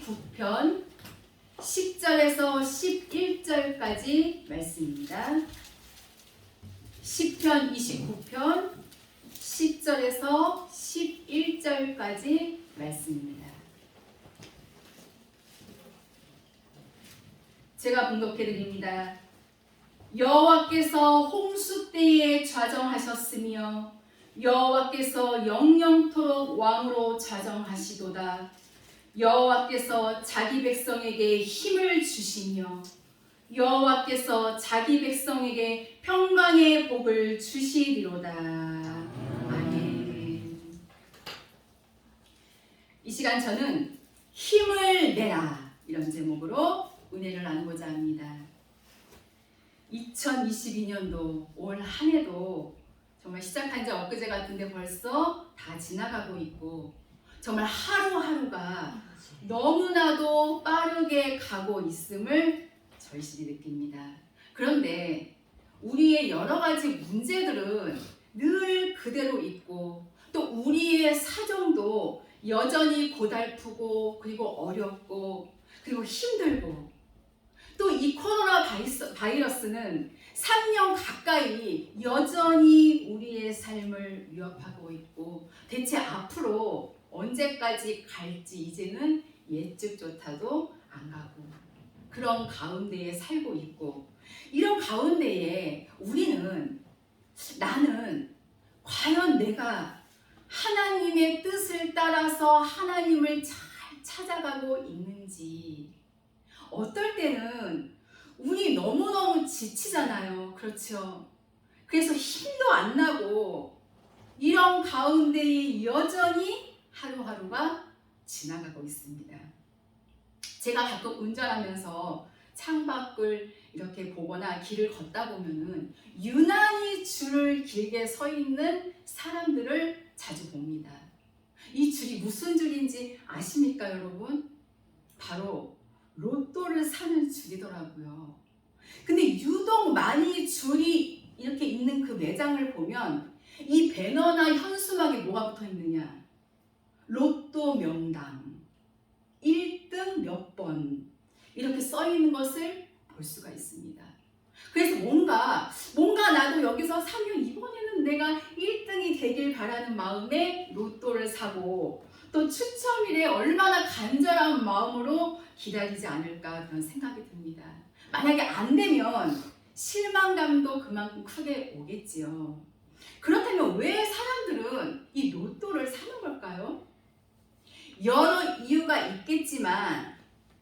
29편 10절에서 11절까지 말씀입니다. 시편 29편 10절에서 11절까지 말씀입니다. 제가 봉독해 드립니다. 여호와께서 홍수 때에 좌정하셨으며 여호와께서 영영토록 왕으로 좌정하시도다. 여호와께서 자기 백성에게 힘을 주시며 여호와께서 자기 백성에게 평강의 복을 주시리로다. 아멘. 이 시간 저는 힘을 내라 이런 제목으로 은혜를 나누고자 합니다. 2022년도 올 한 해도 정말 시작한 지 엊그제 같은데 벌써 다 지나가고 있고 정말 하루하루가 너무나도 빠르게 가고 있음을 절실히 느낍니다. 그런데 우리의 여러 가지 문제들은 늘 그대로 있고 또 우리의 사정도 여전히 고달프고 그리고 어렵고 그리고 힘들고 또 이 코로나 바이러스는 3년 가까이 여전히 우리의 삶을 위협하고 있고 대체 앞으로 언제까지 갈지 이제는 예측조차도 안 가고 그런 가운데에 살고 있고 이런 가운데에 나는 과연 내가 하나님의 뜻을 따라서 하나님을 잘 찾아가고 있는지 어떨 때는 우리 너무너무 지치잖아요. 그렇죠? 그래서 힘도 안 나고 이런 가운데에 여전히 하루하루가 지나가고 있습니다. 제가 가끔 운전하면서 창밖을 이렇게 보거나 길을 걷다 보면은 유난히 줄을 길게 서 있는 사람들을 자주 봅니다. 이 줄이 무슨 줄인지 아십니까, 여러분? 바로 로또를 사는 줄이더라고요. 근데 유독 많이 줄이 이렇게 있는 그 매장을 보면 이 배너나 현수막에 뭐가 붙어 있느냐? 로또 명당 1등 몇 번 이렇게 써 있는 것을 볼 수가 있습니다. 그래서 뭔가 나도 여기서 사면 이번에는 내가 1등이 되길 바라는 마음에 로또를 사고 또 추첨일에 얼마나 간절한 마음으로 기다리지 않을까 그런 생각이 듭니다. 만약에 안 되면 실망감도 그만큼 크게 오겠지요. 그렇다면 왜 사람들은 이 로또를 사는 걸까요? 여러 이유가 있겠지만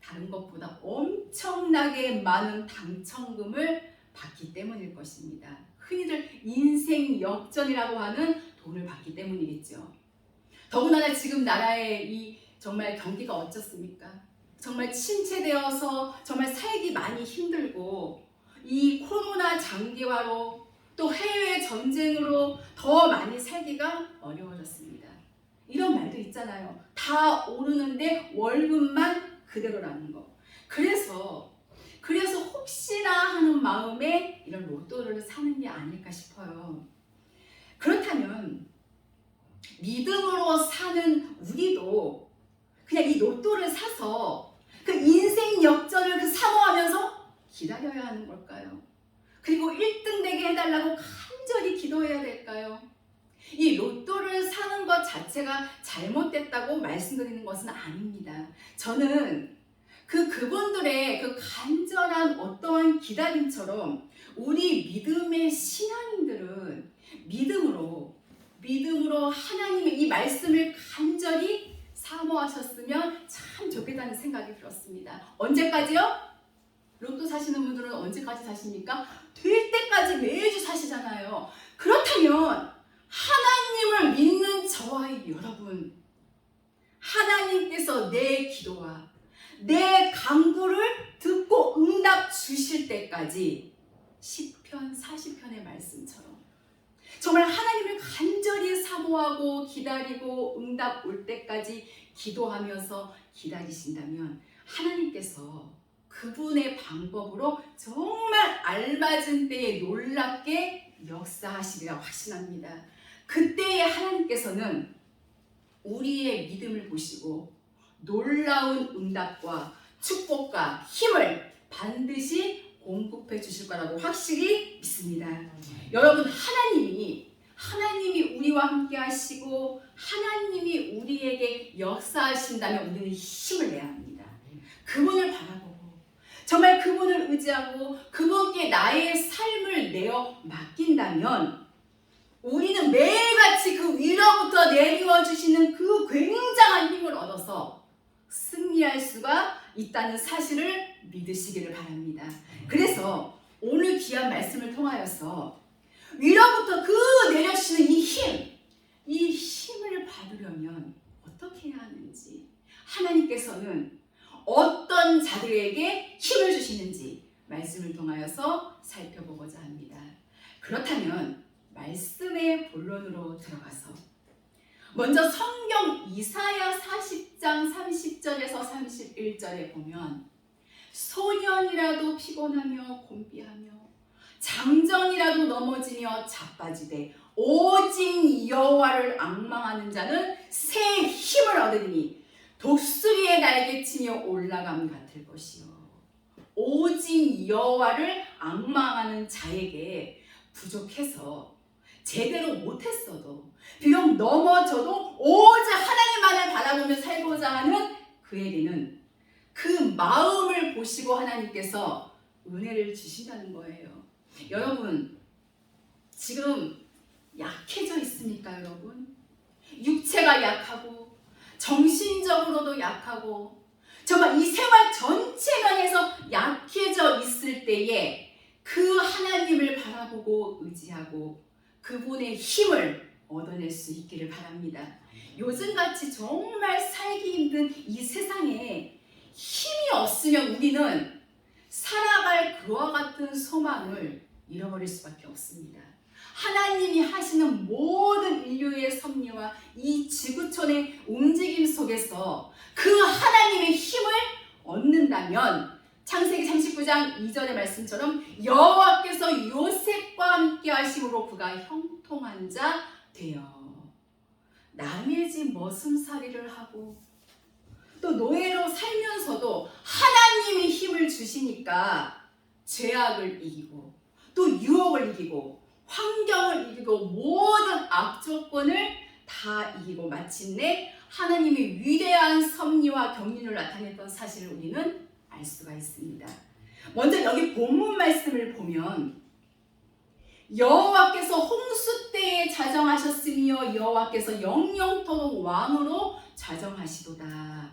다른 것보다 엄청나게 많은 당첨금을 받기 때문일 것입니다. 흔히들 인생 역전이라고 하는 돈을 받기 때문이겠죠. 더군다나 지금 나라의 이 정말 경기가 어쩌습니까? 정말 침체되어서 정말 살기 많이 힘들고 이 코로나 장기화로 또 해외 전쟁으로 더 많이 살기가 어려워졌습니다. 이런 말도 있잖아요. 다 오르는데 월급만 그대로라는 거. 그래서 혹시나 하는 마음에 이런 로또를 사는 게 아닐까 싶어요. 그렇다면 믿음으로 사는 우리도 그냥 이 로또를 사서 그 인생 역전을 사모하면서 기다려야 하는 걸까요? 그리고 1등 되게 해달라고 간절히 기도해야 될까요? 이 로또를 사는 것 자체가 잘못됐다고 말씀드리는 것은 아닙니다. 저는 그분들의 그 간절한 어떠한 기다림처럼 우리 믿음의 신앙인들은 믿음으로 하나님의 이 말씀을 간절히 사모하셨으면 참 좋겠다는 생각이 들었습니다. 언제까지요? 로또 사시는 분들은 언제까지 사십니까? 될 때까지 매주 사시잖아요. 그렇다면 하나님을 믿는 저와 여러분, 하나님께서 내 기도와 내 간구를 듣고 응답 주실 때까지 시편 40편의 말씀처럼 정말 하나님을 간절히 사모하고 기다리고 응답 올 때까지 기도하면서 기다리신다면 하나님께서 그분의 방법으로 정말 알맞은 때에 놀랍게 역사하시리라 확신합니다. 그때에 하나님께서는 우리의 믿음을 보시고 놀라운 응답과 축복과 힘을 반드시 공급해 주실 거라고 확실히 믿습니다. 여러분, 하나님이 우리와 함께 하시고 하나님이 우리에게 역사하신다면 우리는 힘을 내야 합니다. 그분을 바라보고 정말 그분을 의지하고 그분께 나의 삶을 내어 맡긴다면 우리는 매일같이 그 위로부터 내리워 주시는 그 굉장한 힘을 얻어서 승리할 수가 있다는 사실을 믿으시기를 바랍니다. 그래서 오늘 귀한 말씀을 통하여서 위로부터 그 내려주시는 이 힘을 받으려면 어떻게 해야 하는지, 하나님께서는 어떤 자들에게 힘을 주시는지 말씀을 통하여서 살펴보고자 합니다. 그렇다면 말씀의 본론으로 들어가서 먼저 성경 이사야 40장 30절에서 31절에 보면 소년이라도 피곤하며 곤비하며 장정이라도 넘어지며 자빠지되 오직 여호와를 앙망하는 자는 새 힘을 얻으니 독수리의 날개치며 올라감 같을 것이요. 오직 여호와를 앙망하는 자에게 부족해서 제대로 못했어도 비록 넘어져도 오직 하나님만을 바라보며 살고자 하는 그에게는 그 마음을 보시고 하나님께서 은혜를 주신다는 거예요. 여러분, 지금 약해져 있습니까, 여러분? 육체가 약하고 정신적으로도 약하고 정말 이 생활 전체 면에서 약해져 있을 때에 그 하나님을 바라보고 의지하고 그분의 힘을 얻어낼 수 있기를 바랍니다. 요즘같이 정말 살기 힘든 이 세상에 힘이 없으면 우리는 살아갈 그와 같은 소망을 잃어버릴 수밖에 없습니다. 하나님이 하시는 모든 인류의 섭리와 이 지구촌의 움직임 속에서 그 하나님의 힘을 얻는다면 창세기 39장 2절의 말씀처럼 여호와께서 요셉과 함께 하심으로 그가 형통한 자 되어 남의 집 머슴살이를 하고 또 노예로 살면서도 하나님이 힘을 주시니까 죄악을 이기고 또 유혹을 이기고 환경을 이기고 모든 악조건을 다 이기고 마침내 하나님의 위대한 섭리와 경륜을 나타냈던 사실을 우리는 알 수가 있습니다. 먼저 여기 본문 말씀을 보면 여호와께서 홍수 때에 자정하셨으며 여호와께서 영영토록 왕으로 자정하시도다.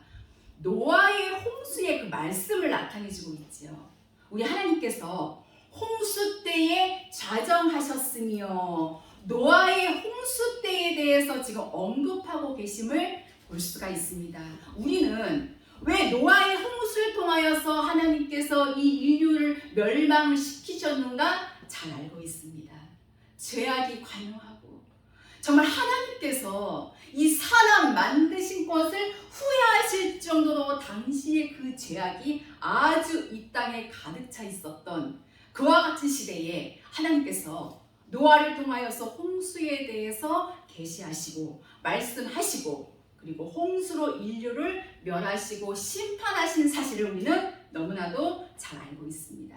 노아의 홍수의 그 말씀을 나타내주고 있지요. 우리 하나님께서 홍수 때에 자정하셨으며 노아의 홍수 때에 대해서 지금 언급하고 계심을 볼 수가 있습니다. 우리는 왜 노아의 홍수를 통하여서 하나님께서 이 인류를 멸망시키셨는가 잘 알고 있습니다. 죄악이 관영하고 정말 하나님께서 이 사람 만드신 것을 후회하실 정도로 당시의 그 죄악이 아주 이 땅에 가득 차 있었던 그와 같은 시대에 하나님께서 노아를 통하여서 홍수에 대해서 계시하시고 말씀하시고 그리고 홍수로 인류를 멸하시고 심판하신 사실을 우리는 너무나도 잘 알고 있습니다.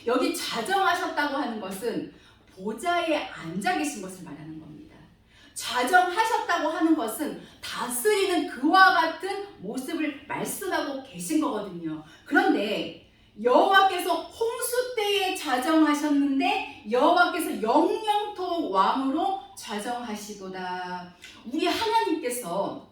여기 자정하셨다고 하는 것은 보좌에 앉아 계신 것을 말하는 겁니다. 자정하셨다고 하는 것은 다스리는 그와 같은 모습을 말씀하고 계신 거거든요. 그런데 여호와께서 홍수 때에 자정하셨는데 여호와께서 영영토록 왕으로 자정하시도다. 우리 하나님께서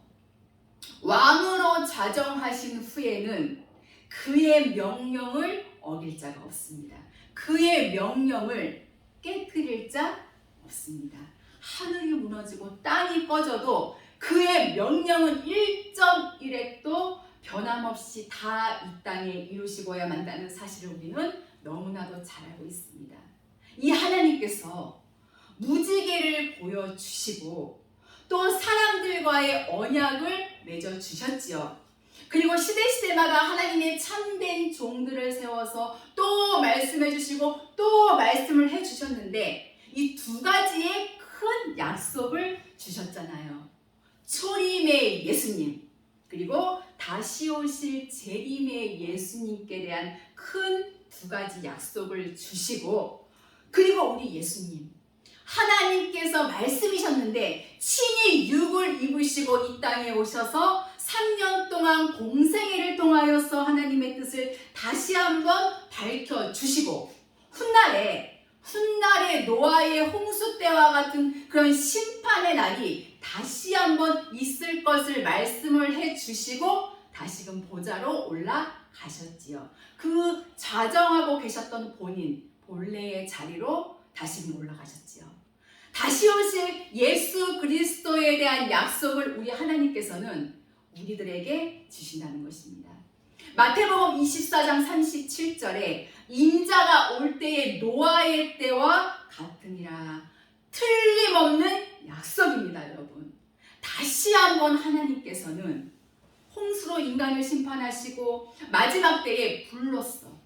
왕으로 자정하신 후에는 그의 명령을 어길 자가 없습니다. 그의 명령을 깨뜨릴 자 없습니다. 하늘이 무너지고 땅이 꺼져도 그의 명령은 1.1핵도 변함없이 다 이 땅에 이루시고야 만다는 사실을 우리는 너무나도 잘 알고 있습니다. 이 하나님께서 무지개를 보여주시고 또 사람들과의 언약을 맺어주셨지요. 그리고 시대마다 하나님의 참된 종들을 세워서 또 말씀해 주시고 또 말씀을 해주셨는데 이 두 가지의 큰 약속을 주셨잖아요. 초림의 예수님 그리고 다시 오실 재림의 예수님께 대한 큰 두 가지 약속을 주시고, 그리고 우리 예수님 하나님께서 말씀이셨는데 친히 육을 입으시고 이 땅에 오셔서 3년 동안 공생애를 통하여서 하나님의 뜻을 다시 한번 밝혀주시고, 훗날에 노아의 홍수 때와 같은 그런 심판의 날이 다시 한번 있을 것을 말씀을 해주시고 다시금 보좌로 올라가셨지요. 그 좌정하고 계셨던 본래의 자리로 다시금 올라가셨지요. 다시 오실 예수 그리스도에 대한 약속을 우리 하나님께서는 우리들에게 주신다는 것입니다. 마태복음 24장 37절에 인자가 올 때의 노아의 때와 같으니라. 틀림없는 약속입니다, 여러분. 다시 한번 하나님께서는 홍수로 인간을 심판하시고 마지막 때에 불로써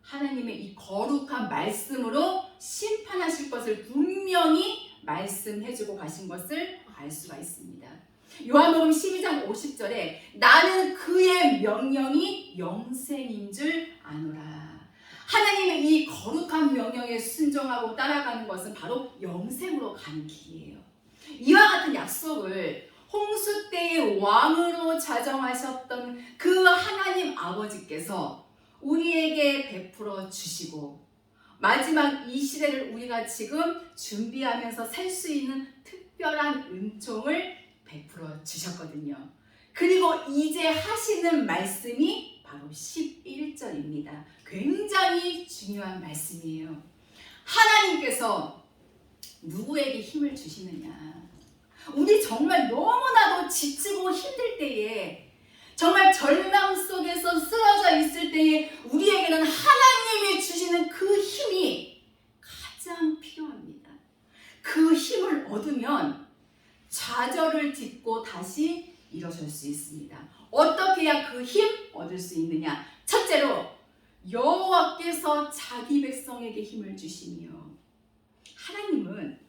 하나님의 이 거룩한 말씀으로 심판하실 것을 분명히 말씀해주고 가신 것을 알 수가 있습니다. 요한복음 12장 50절에 나는 그의 명령이 영생인 줄 아노라. 하나님의 이 거룩한 명령에 순종하고 따라가는 것은 바로 영생으로 가는 길이에요. 이와 같은 약속을 홍수 때의 왕으로 자정하셨던 그 하나님 아버지께서 우리에게 베풀어 주시고, 마지막 이 시대를 우리가 지금 준비하면서 살 수 있는 특별한 은총을 베풀어 주셨거든요. 그리고 이제 하시는 말씀이 바로 11절입니다. 굉장히 중요한 말씀이에요. 하나님께서 누구에게 힘을 주시느냐? 우리 정말 너무나도 지치고 힘들 때에, 정말 절망 속에서 쓰러져 있을 때에 우리에게는 하나님이 주시는 그 힘이 가장 필요합니다. 그 힘을 얻으면 좌절을 딛고 다시 일어설 수 있습니다. 어떻게 해야 그 힘 얻을 수 있느냐? 첫째로 여호와께서 자기 백성에게 힘을 주시며, 하나님은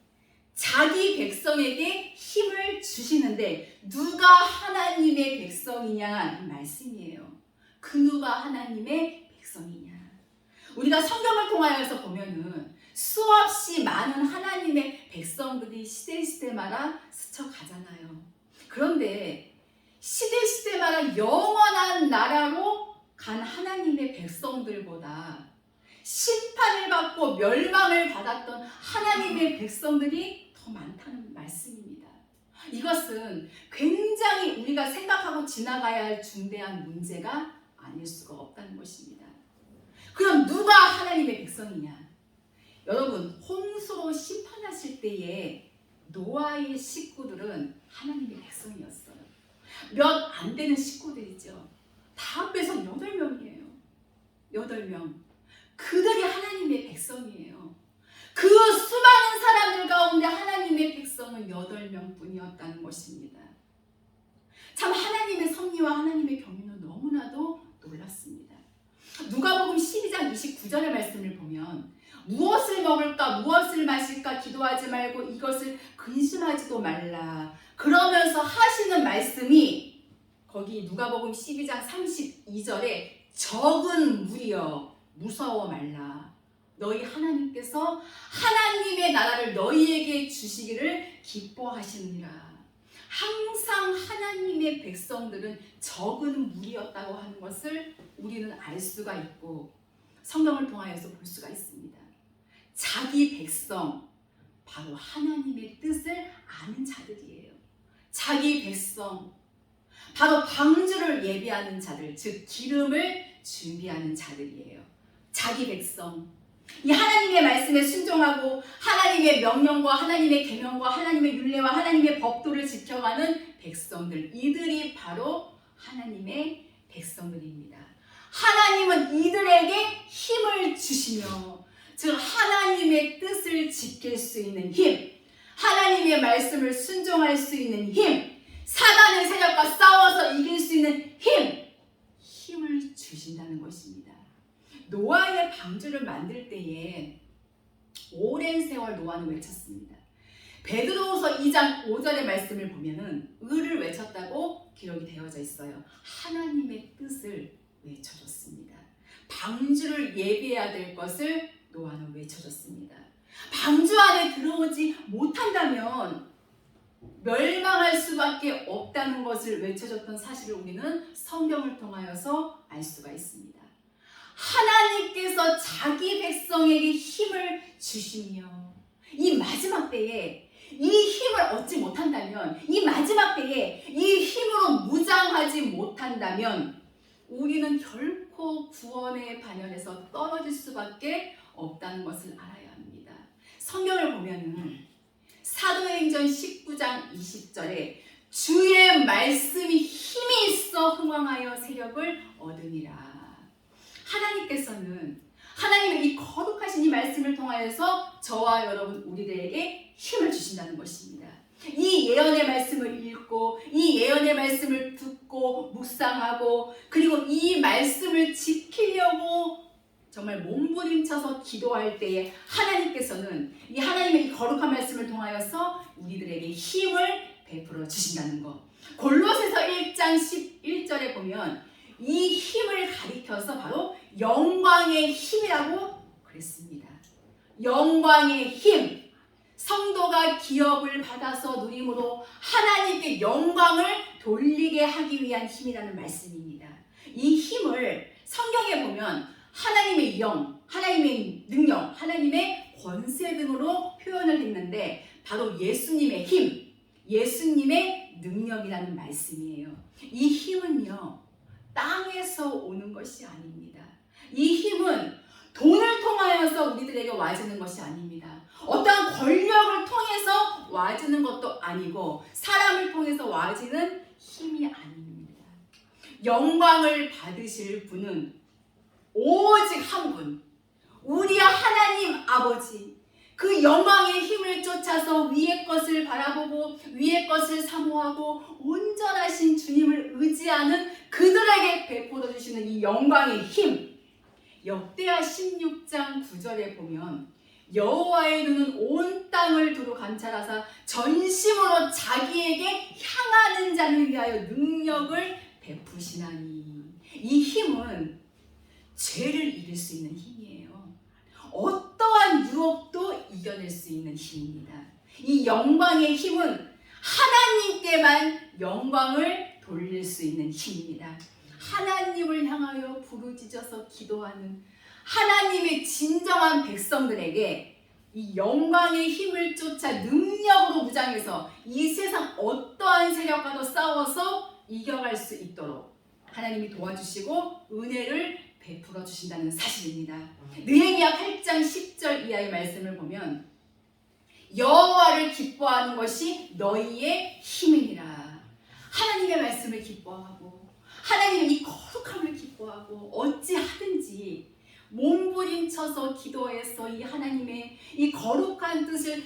자기 백성에게 힘을 주시는데 누가 하나님의 백성이냐 이 말씀이에요. 그 누가 하나님의 백성이냐. 우리가 성경을 통하여서 보면은 수없이 많은 하나님의 백성들이 시대마다 스쳐가잖아요. 그런데 시대마다 영원한 나라로 간 하나님의 백성들보다 심판을 받고 멸망을 받았던 하나님의 백성들이 더 많다는 말씀입니다. 이것은 굉장히 우리가 생각하고 지나가야 할 중대한 문제가 아닐 수가 없다는 것입니다. 그럼 누가 하나님의 백성이냐? 여러분, 홍수로 심판하실 때에 노아의 식구들은 하나님의 백성이었어요. 몇 안 되는 식구들이죠. 다 합해서 8명이에요. 8명. 그들이 하나님의 백성이에요. 그 수많은 사람들 가운데 하나님의 백성은 8명 뿐이었다는 것입니다. 참 하나님의 섭리와 하나님의 경륜은 너무나도 놀랐습니다. 누가복음 12장 29절의 말씀을 보면 무엇을 먹을까 무엇을 마실까 기도하지 말고 이것을 근심하지도 말라. 그러면서 하시는 말씀이 거기 누가복음 12장 32절에 적은 무리여 무서워 말라. 너희 하나님께서 하나님의 나라를 너희에게 주시기를 기뻐하시느니라. 항상 하나님의 백성들은 적은 무리였다고 하는 것을 우리는 알 수가 있고 성경을 통하여서 볼 수가 있습니다. 자기 백성, 바로 하나님의 뜻을 아는 자들이에요. 자기 백성, 바로 방주를 예비하는 자들, 즉 기름을 준비하는 자들이에요. 자기 백성, 이 하나님의 말씀에 순종하고 하나님의 명령과 하나님의 계명과 하나님의 율례와 하나님의 법도를 지켜가는 백성들, 이들이 바로 하나님의 백성들입니다. 하나님은 이들에게 힘을 주시며, 즉 하나님의 뜻을 지킬 수 있는 힘, 하나님의 말씀을 순종할 수 있는 힘, 사단의 세력과 싸워서 이길 수 있는 힘을 주신다는 것입니다. 노아의 방주를 만들 때에 오랜 세월 노아는 외쳤습니다. 베드로후서 2장 5절의 말씀을 보면은 의를 외쳤다고 기록이 되어져 있어요. 하나님의 뜻을 외쳐줬습니다. 방주를 예비해야 될 것을 노아는 외쳐줬습니다. 방주 안에 들어오지 못한다면 멸망할 수밖에 없다는 것을 외쳐줬던 사실을 우리는 성경을 통하여서 알 수가 있습니다. 하나님께서 자기 백성에게 힘을 주시며 이 마지막 때에 이 힘을 얻지 못한다면, 이 마지막 때에 이 힘으로 무장하지 못한다면 우리는 결코 구원의 반열에서 떨어질 수밖에 없다는 것을 알아야 합니다. 성경을 보면은 사도행전 19장 20절에 주의 말씀이 힘이 있어 흥왕하여 세력을 얻으니라. 하나님께서는 하나님의 이 거룩하신 이 말씀을 통하여서 저와 여러분 우리들에게 힘을 주신다는 것입니다. 이 예언의 말씀을 읽고 이 예언의 말씀을 듣고 묵상하고 그리고 이 말씀을 지키려고 정말 몸부림쳐서 기도할 때에 하나님께서는 이 하나님의 이 거룩한 말씀을 통하여서 우리들에게 힘을 베풀어 주신다는 것. 골로새서 1장 11절에 보면 이 힘을 가리켜서 바로 영광의 힘이라고 그랬습니다. 영광의 힘. 성도가 기업을 받아서 누림으로 하나님께 영광을 돌리게 하기 위한 힘이라는 말씀입니다. 이 힘을 성경에 보면 하나님의 영, 하나님의 능력, 하나님의 권세 등으로 표현을 했는데 바로 예수님의 힘, 예수님의 능력이라는 말씀이에요. 이 힘은요, 땅에서 오는 것이 아닙니다. 이 힘은 돈을 통하여서 우리들에게 와주는 것이 아닙니다. 어떠한 권력을 통해서 와주는 것도 아니고 사람을 통해서 와주는 힘이 아닙니다. 영광을 받으실 분은 오직 한 분, 우리의 하나님 아버지, 그 영광의 힘을 쫓아서 위의 것을 바라보고 위의 것을 사모하고 온전하신 주님을 의지하는 그들에게 베풀어 주시는 이 영광의 힘. 역대하 16장 9절에 보면 여호와의 눈은 온 땅을 두루 감찰하사 전심으로 자기에게 향하는 자를 위하여 능력을 베푸시나니. 이 힘은 죄를 이길 수 있는 힘이에요. 어떠한 유혹도 이겨낼 수 있는 힘입니다. 이 영광의 힘은 하나님께만 영광을 돌릴 수 있는 힘입니다. 하나님을 향하여 부르짖어서 기도하는 하나님의 진정한 백성들에게 이 영광의 힘을 쫓아 능력으로 무장해서 이 세상 어떠한 세력과도 싸워서 이겨갈 수 있도록 하나님이 도와주시고 은혜를 베풀어 주신다는 사실입니다. 느헤미야 8장 10절 이하의 말씀을 보면 여호와를 기뻐하는 것이 너희의 힘이니라. 하나님의 말씀을 기뻐하고 하나님의 이 거룩함을 기뻐하고 어찌하든지 몸부림쳐서 기도해서 이 하나님의 이 거룩한 뜻을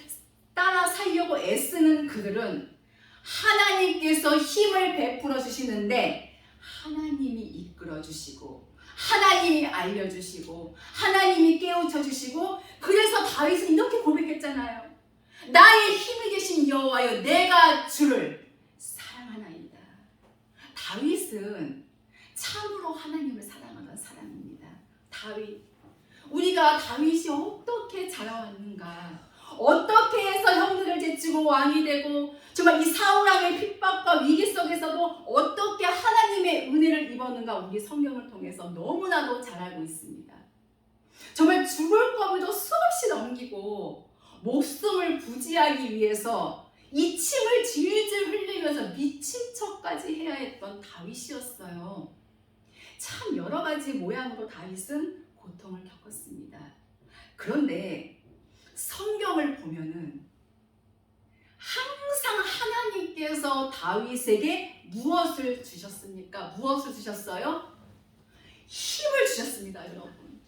따라 살려고 애쓰는 그들은 하나님께서 힘을 베풀어 주시는데 하나님이 이끌어 주시고 하나님이 알려주시고 하나님이 깨우쳐 주시고 그래서 다윗은 이렇게 고백했잖아요. 나의 힘이 되신 여호와여 내가 주를 사랑하나이다. 다윗은 참으로 하나님을 사랑하던 사람입니다. 다윗, 우리가 다윗이 어떻게 자라왔는가, 어떻게 해서 형들을 제치고 왕이 되고 정말 이 사울왕의 핍박과 위기 속에서도 어떻게 하나님의 은혜를 입었는가 우리 성경을 통해서 너무나도 잘 알고 있습니다. 정말 죽을 거리도 수없이 넘기고 목숨을 부지하기 위해서 이 침을 질질 흘리면서 미친 척까지 해야 했던 다윗이었어요. 참 여러 가지 모양으로 다윗은 고통을 겪었습니다. 그런데 성경을 보면은 항상 하나님께서 다윗에게 무엇을 주셨습니까? 무엇을 주셨어요? 힘을 주셨습니다, 여러분.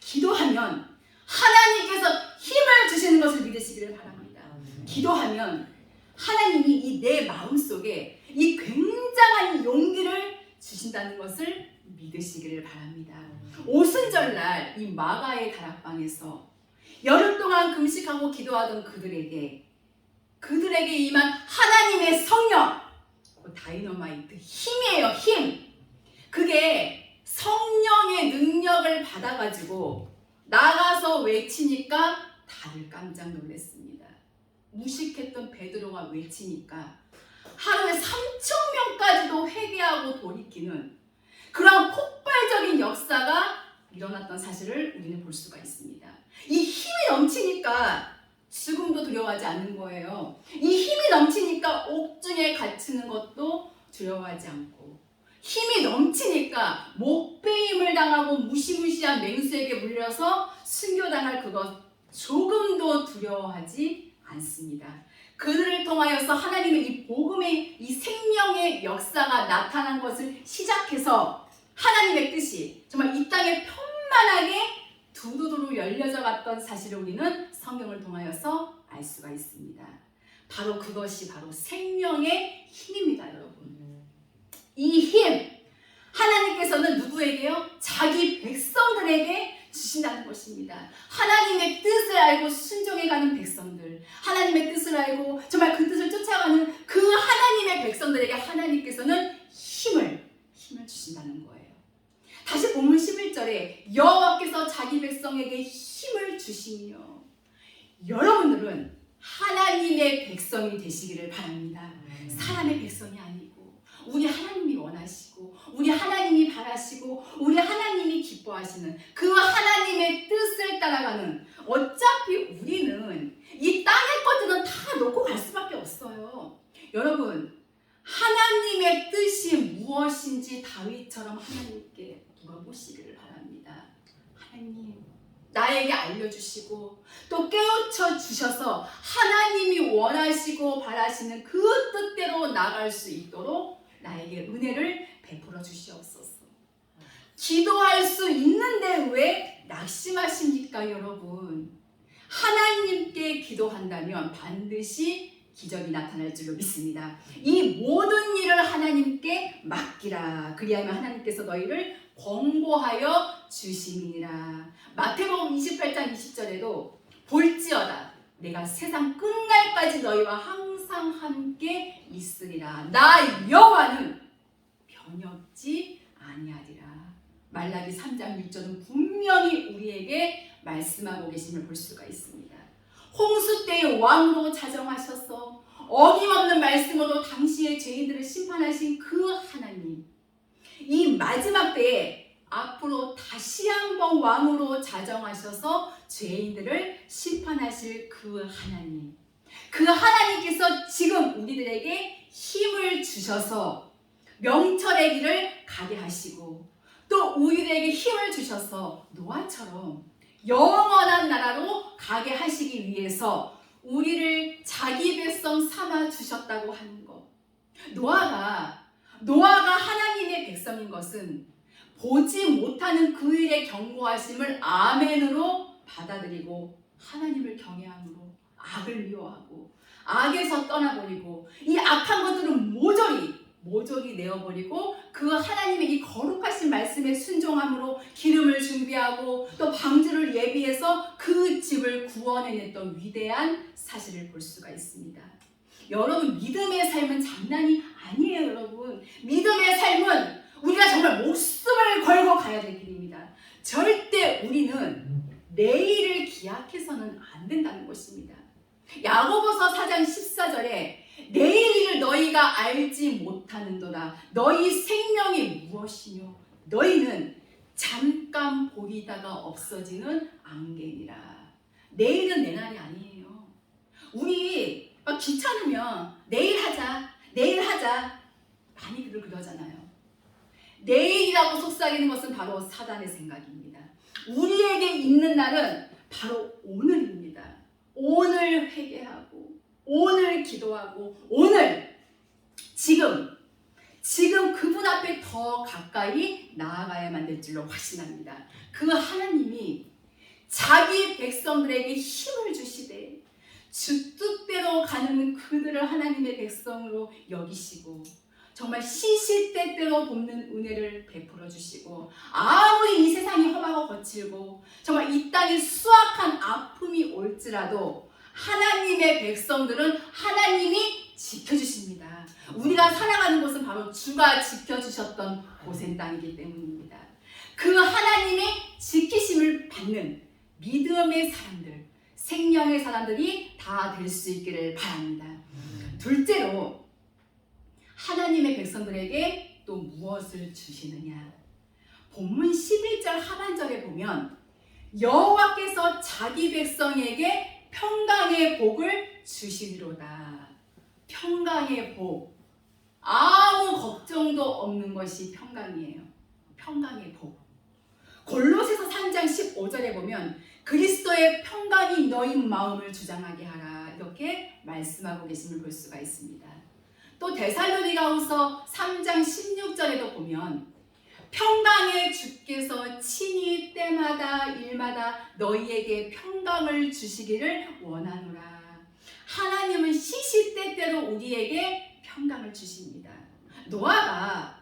기도하면 하나님께서 힘을 주시는 것을 믿으시기를 바랍니다. 기도하면 하나님이 이 내 마음속에 이 굉장한 용기를 주신다는 것을 믿으시기를 바랍니다. 오순절날 이 마가의 다락방에서 열흘 동안 금식하고 기도하던 그들에게 임한 하나님의 성령, 그 다이너마이트 힘이에요. 힘. 그게 성령의 능력을 받아가지고 나가서 외치니까 다들 깜짝 놀랐습니다. 무식했던 베드로가 외치니까 하루에 3,000명까지도 회개하고 돌이키는 그런 폭발적인 역사가 일어났던 사실을 우리는 볼 수가 있습니다. 이 힘이 넘치니까 죽음도 두려워하지 않는 거예요. 이 힘이 넘치니까 옥중에 갇히는 것도 두려워하지 않고, 힘이 넘치니까 목배임을 당하고 무시무시한 맹수에게 물려서 순교당할 그것 조금도 두려워하지 않습니다. 그들을 통하여서 하나님의 이 복음의 이 생명의 역사가 나타난 것을 시작해서 하나님의 뜻이 정말 이 땅에 편만하게 두루두루 열려져 갔던 사실을 우리는 성경을 통하여서 알 수가 있습니다. 바로 그것이 바로 생명의 힘입니다, 여러분. 이 힘, 하나님께서는 누구에게요? 자기 백성들에게 주신다는 것입니다. 하나님의 뜻을 알고 순종해가는 백성들, 하나님의 뜻을 알고 정말 그 뜻을 쫓아가는 그 하나님의 백성들에게 하나님께서는 힘을 주신다는 거예요. 다시 본문 11절에 여호와께서 자기 백성에게 힘을 주시며, 여러분들은 하나님의 백성이 되시기를 바랍니다. 사람의 백성이 아니고 우리 하나님이 원하시고 우리 하나님이 바라시고 우리 하나님이 기뻐하시는 그 하나님의 뜻을 따라가는, 어차피 우리는 이 땅의 것들은 다 놓고 갈 수밖에 없어요. 여러분, 하나님의 뜻이 무엇인지 다윗처럼 하나님께 물어보시기를 바랍니다. 하나님, 나에게 알려주시고 또 깨우쳐 주셔서 하나님이 원하시고 바라시는 그 뜻대로 나갈 수 있도록 나에게 은혜를 베풀어 주시옵소서. 기도할 수 있는데 왜 낙심하십니까, 여러분? 하나님께 기도한다면 반드시 기적이 나타날 줄로 믿습니다. 이 모든 일을 하나님께 맡기라. 그리하면 하나님께서 너희를 권고하여 주심이니라. 마태복음 28장 20절에도 볼지어다 내가 세상 끝날까지 너희와 항상 함께 있으리라. 나 여호와는 변혁지 아니하리라. 말라기 3장 6절은 분명히 우리에게 말씀하고 계심을 볼 수가 있습니다. 홍수 때의 왕으로 자정하셔서 어김없는 말씀으로 당시의 죄인들을 심판하신 그 하나님, 이 마지막 때에 앞으로 다시 한번 왕으로 자정하셔서 죄인들을 심판하실 그 하나님, 그 하나님께서 지금 우리들에게 힘을 주셔서 명철의 길을 가게 하시고 또 우리들에게 힘을 주셔서 노아처럼 영원한 나라로 가게 하시기 위해서 우리를 자기 백성 삼아 주셨다고 하는 것. 노아가 하나님의 백성인 것은 보지 못하는 그 일의 경고하심을 아멘으로 받아들이고 하나님을 경외함으로 악을 미워하고 악에서 떠나버리고 이 악한 것들은 모조리 내어버리고 그 하나님의 이 거룩하신 말씀에 순종함으로 기름을 준비하고 또 방주를 예비해서 그 집을 구원해냈던 위대한 사실을 볼 수가 있습니다. 여러분, 믿음의 삶은 장난이 아니에요. 여러분, 믿음의 삶은 우리가 정말 목숨을 걸고 가야 될 길입니다. 절대 우리는 내일을 기약해서는 안 된다는 것입니다. 야고보서 4장 14절에 내일 일을 너희가 알지 못하는도다. 너희 생명이 무엇이며 너희는 잠깐 보이다가 없어지는 안개니라. 내일은 내 날이 아니에요. 우리 막 귀찮으면 내일 하자 많이들 그러잖아요. 내일이라고 속삭이는 것은 바로 사단의 생각입니다. 우리에게 있는 날은 바로 오늘입니다. 오늘 회개하고 오늘 기도하고 오늘 지금 그분 앞에 더 가까이 나아가야만 될 줄로 확신합니다. 그 하나님이 자기 백성들에게 힘을 주시되 주 뜻대로 가는 그들을 하나님의 백성으로 여기시고 정말 시시때때로 돕는 은혜를 베풀어 주시고, 아무리 이 세상이 험하고 거칠고 정말 이 땅에 수악한 아픔이 올지라도 하나님의 백성들은 하나님이 지켜주십니다. 우리가 살아가는 곳은 바로 주가 지켜주셨던 고센 땅이기 때문입니다. 그 하나님의 지키심을 받는 믿음의 사람들, 생명의 사람들이 다 될 수 있기를 바랍니다. 둘째로 하나님의 백성들에게 또 무엇을 주시느냐? 본문 11절 하반절에 보면 여호와께서 자기 백성에게 평강의 복을 주시리로다. 평강의 복. 아무 걱정도 없는 것이 평강이에요. 평강의 복. 골로새서 3장 15절에 보면 그리스도의 평강이 너희 마음을 주장하게 하라. 이렇게 말씀하고 계심을 볼 수가 있습니다. 또 데살로니가후서 3장 16절에도 보면 평강의 주께서 친히 때마다 일마다 너희에게 평강을 주시기를 원하노라. 하나님은 시시때때로 우리에게 평강을 주십니다. 노아가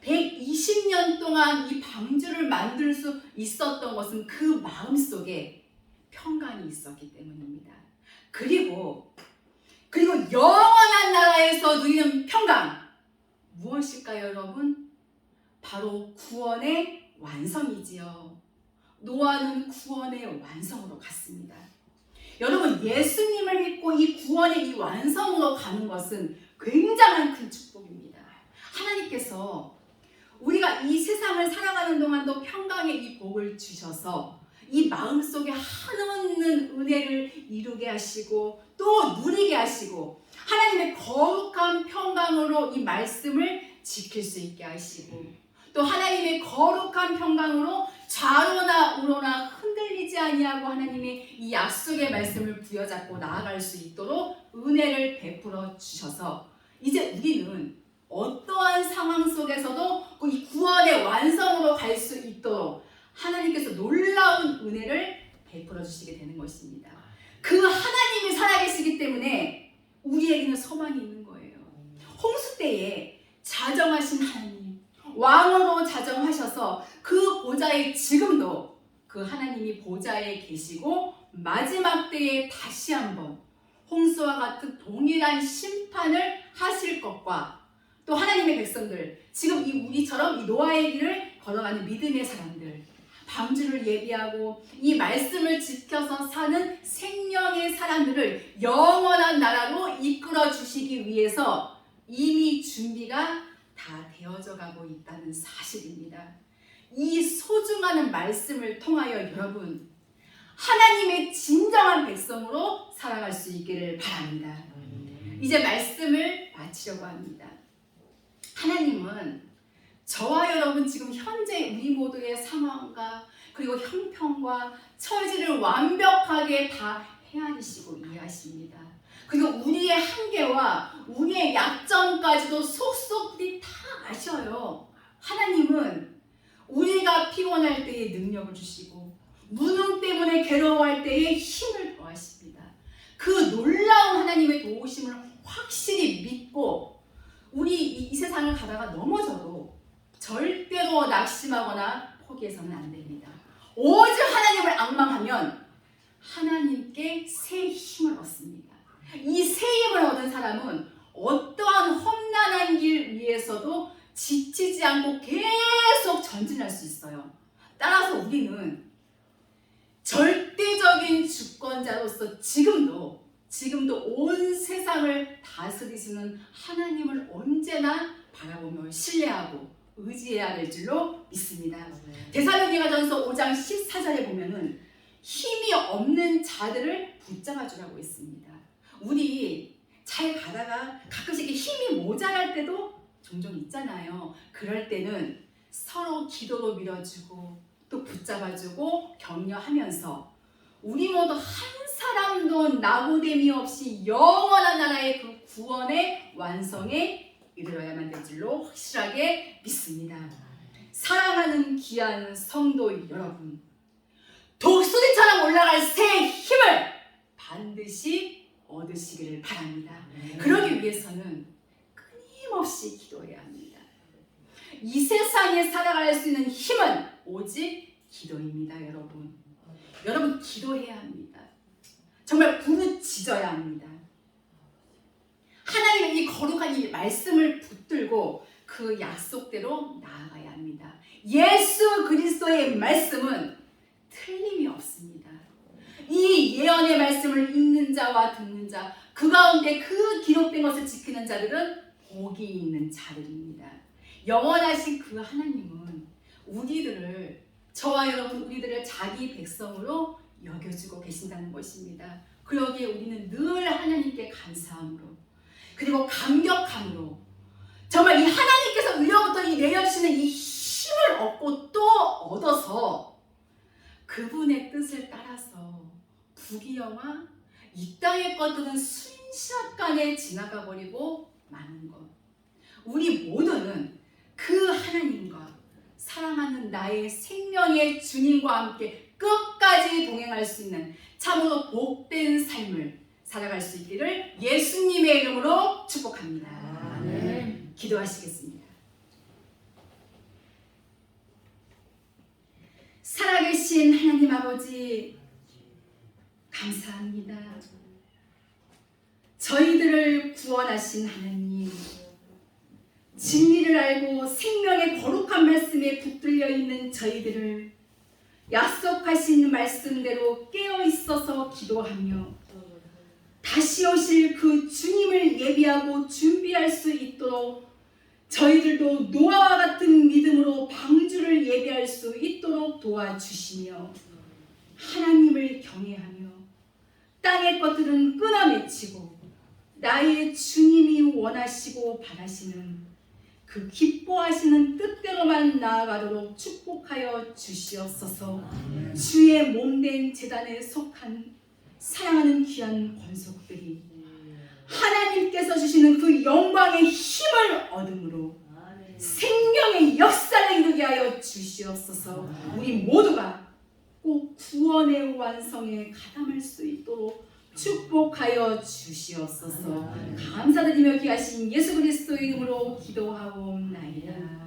120년 동안 이 방주를 만들 수 있었던 것은 그 마음속에 평강이 있었기 때문입니다. 그리고 영원한 나라에서 누리는 평강 무엇일까요, 여러분? 바로 구원의 완성이지요. 노아는 구원의 완성으로 갔습니다. 여러분, 예수님을 믿고 이 구원의 이 완성으로 가는 것은 굉장한 큰 축복입니다. 하나님께서 우리가 이 세상을 살아가는 동안도 평강의 이 복을 주셔서 이 마음속에 한없는 은혜를 이루게 하시고 또 누리게 하시고 하나님의 거룩한 평강으로 이 말씀을 지킬 수 있게 하시고 또 하나님의 거룩한 평강으로 좌로나 우로나 흔들리지 아니하고 하나님의 이 약속의 말씀을 부여잡고 나아갈 수 있도록 은혜를 베풀어 주셔서 이제 우리는 어떠한 상황 속에서도 이 구원의 완성으로 갈 수 있도록 하나님께서 놀라운 은혜를 베풀어 주시게 되는 것입니다. 그 하나님이 살아계시기 때문에 우리에게는 소망이 있는 거예요. 홍수 때에 자정하신 하나님, 왕으로 자정하셔서 그 보좌에 지금도 그 하나님이 보좌에 계시고 마지막 때에 다시 한번 홍수와 같은 동일한 심판을 하실 것과 또 하나님의 백성들, 지금 이 우리처럼 이 노아의 길을 걸어가는 믿음의 사람들, 방주를 예비하고 이 말씀을 지켜서 사는 생명의 사람들을 영원한 나라로 이끌어 주시기 위해서 이미 준비가 다 되어져 가고 있다는 사실입니다. 이 소중한 말씀을 통하여 여러분, 하나님의 진정한 백성으로 살아갈 수 있기를 바랍니다. 이제 말씀을 마치려고 합니다. 하나님은 저와 여러분 지금 현재 우리 모두의 상황과 그리고 형편과 처지를 완벽하게 다 헤아리시고 이해하십니다. 그리고 우리의 한계와 우리의 약점까지도 속속들이 다 아셔요. 하나님은 우리가 피곤할 때에 능력을 주시고 무능 때문에 괴로워할 때에 힘을 더하십니다. 그 놀라운 하나님의 도우심을 확실히 믿고 우리 이 세상을 가다가 넘어져도 절대로 낙심하거나 포기해서는 안 됩니다. 오직 하나님을 앙망하면 하나님께 새 힘을 얻습니다. 이 새 힘을 얻은 사람은 어떠한 험난한 길 위에서도 지치지 않고 계속 전진할 수 있어요. 따라서 우리는 절대적인 주권자로서 지금도 온 세상을 다스리시는 하나님을 언제나 바라보며 신뢰하고 의지해야 될 줄로 믿습니다. 데살로니가전서 5장 14절에 보면은 힘이 없는 자들을 붙잡아 주라고 했습니다. 우리 잘 가다가 가끔씩 힘이 모자랄 때도 종종 있잖아요. 그럴 때는 서로 기도로 밀어주고 또 붙잡아주고 격려하면서 우리 모두 한 사람도 나고됨이 없이 영원한 나라의 그 구원의 완성에 이르러야만 될 줄로 확실하게 믿습니다. 사랑하는 귀한 성도 여러분, 독수리처럼 올라갈 새 힘을 반드시 얻으시기를 바랍니다. 그러기 위해서는 끊임없이 기도해야 합니다. 이 세상에 살아갈 수 있는 힘은 오직 기도입니다. 여러분 기도해야 합니다. 정말 부르짖어야 합니다. 하나님의 이 거룩한 이 말씀을 붙들고 그 약속대로 나아가야 합니다. 예수 그리스도의 말씀은 틀림이 없습니다. 이 예언의 말씀을 읽는 자와 듣는 자, 그 가운데 그 기록된 것을 지키는 자들은 복이 있는 자들입니다. 영원하신 그 하나님은 우리들을, 저와 여러분 우리들을 자기 백성으로 여겨주고 계신다는 것입니다. 그러기에 우리는 늘 하나님께 감사함으로, 그리고 감격함으로, 정말 이 하나님께서 우리로부터 이 내려주시는 이 힘을 얻고 또 얻어서 그분의 뜻을 따라서 부귀영화, 이 땅의 것들은 순식간에 지나가 버리고 마는 것. 우리 모두는 그 하나님과 사랑하는 나의 생명의 주님과 함께 끝까지 동행할 수 있는 참으로 복된 삶을 살아갈 수 있기를 예수님의 이름으로 축복합니다. 아멘. 기도하시겠습니다. 살아계신 하나님 아버지, 감사합니다. 저희들을 구원하신 하나님, 진리를 알고 생명의 거룩한 말씀에 붙들려 있는 저희들을 약속하신 말씀대로 깨어 있어서 기도하며 다시 오실 그 주님을 예비하고 준비할 수 있도록 저희들도 노아와 같은 믿음으로 방주를 예비할 수 있도록 도와주시며 하나님을 경외하며 땅의 것들은 끊어내치고 나의 주님이 원하시고 바라시는 그 기뻐하시는 뜻대로만 나아가도록 축복하여 주시옵소서. 주의 몸된 제단에 속한 사랑하는 귀한 권속들이 하나님께서 주시는 그 영광의 힘을 얻음으로 생명의 역사를 이루게 하여 주시옵소서. 우리 모두가 꼭 구원의 완성에 가담할 수 있도록 축복하여 주시옵소서. 감사드리며 귀하신 예수 그리스도의 이름으로 기도하옵나이다.